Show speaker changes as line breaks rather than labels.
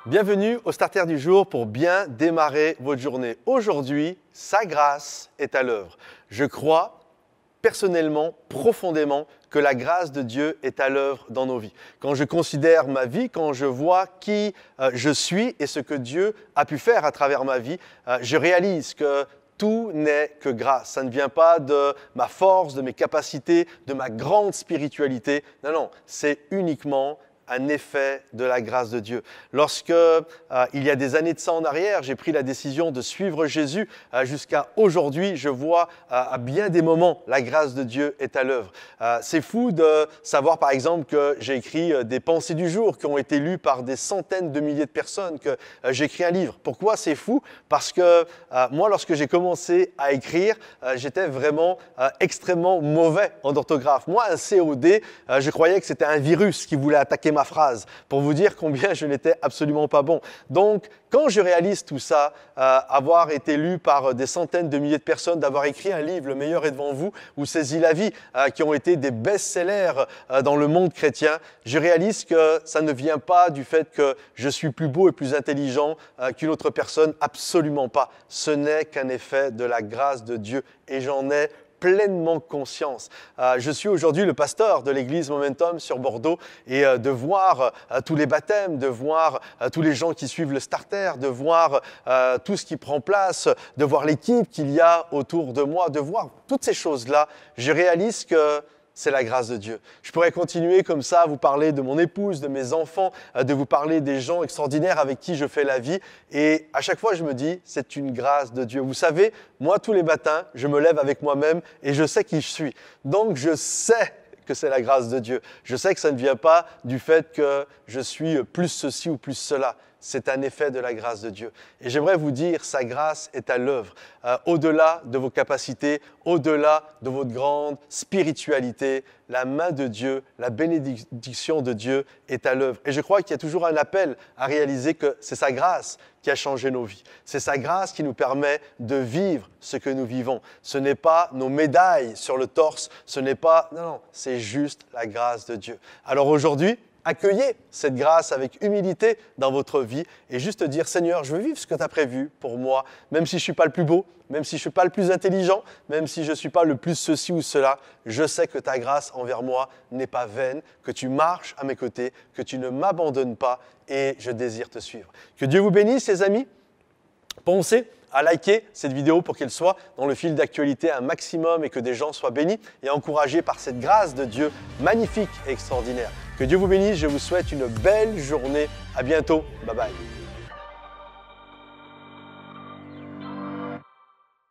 Bienvenue au Starter du jour pour bien démarrer votre journée. Aujourd'hui, sa grâce est à l'œuvre. Je crois personnellement, profondément, que la grâce de Dieu est à l'œuvre dans nos vies. Quand je considère ma vie, quand je vois qui je suis et ce que Dieu a pu faire à travers ma vie, je réalise que tout n'est que grâce. Ça ne vient pas de ma force, de mes capacités, de ma grande spiritualité. Non, non, c'est uniquement un effet de la grâce de Dieu. Lorsque, il y a des années de ça en arrière, j'ai pris la décision de suivre Jésus, jusqu'à aujourd'hui, je vois à bien des moments la grâce de Dieu est à l'œuvre. C'est fou de savoir par exemple que j'ai écrit des pensées du jour qui ont été lues par des centaines de milliers de personnes, que j'ai écrit un livre. Pourquoi c'est fou? Parce que moi, lorsque j'ai commencé à écrire, j'étais vraiment extrêmement mauvais en orthographe. Moi, un COD, je croyais que c'était un virus qui voulait attaquer ma phrase, pour vous dire combien je n'étais absolument pas bon. Donc, quand je réalise tout ça, avoir été lu par des centaines de milliers de personnes, d'avoir écrit un livre, Le meilleur est devant vous, ou Saisis la vie, qui ont été des best-sellers dans le monde chrétien, je réalise que ça ne vient pas du fait que je suis plus beau et plus intelligent qu'une autre personne, absolument pas. Ce n'est qu'un effet de la grâce de Dieu et j'en ai pleinement conscience. Je suis aujourd'hui le pasteur de l'église Momentum sur Bordeaux et de voir tous les baptêmes, de voir tous les gens qui suivent le starter, de voir tout ce qui prend place, de voir l'équipe qu'il y a autour de moi, de voir toutes ces choses-là, je réalise que c'est la grâce de Dieu. Je pourrais continuer comme ça à vous parler de mon épouse, de mes enfants, de vous parler des gens extraordinaires avec qui je fais la vie. Et à chaque fois, je me dis, c'est une grâce de Dieu. Vous savez, moi, tous les matins, je me lève avec moi-même et je sais qui je suis. Donc, je sais que c'est la grâce de Dieu. Je sais que ça ne vient pas du fait que je suis plus ceci ou plus cela. C'est un effet de la grâce de Dieu. Et j'aimerais vous dire, sa grâce est à l'œuvre. Au-delà de vos capacités, au-delà de votre grande spiritualité, la main de Dieu, la bénédiction de Dieu est à l'œuvre. Et je crois qu'il y a toujours un appel à réaliser que c'est sa grâce qui a changé nos vies. C'est sa grâce qui nous permet de vivre ce que nous vivons. Ce n'est pas nos médailles sur le torse, ce n'est pas... Non, non, c'est juste la grâce de Dieu. Alors aujourd'hui, accueillez cette grâce avec humilité dans votre vie et juste dire, Seigneur, je veux vivre ce que tu as prévu pour moi, même si je ne suis pas le plus beau, même si je ne suis pas le plus intelligent, même si je ne suis pas le plus ceci ou cela, je sais que ta grâce envers moi n'est pas vaine, que tu marches à mes côtés, que tu ne m'abandonnes pas et je désire te suivre. Que Dieu vous bénisse, les amis. Pensez à liker cette vidéo pour qu'elle soit dans le fil d'actualité un maximum et que des gens soient bénis et encouragés par cette grâce de Dieu magnifique et extraordinaire. Que Dieu vous bénisse, je vous souhaite une belle journée. À bientôt, bye bye.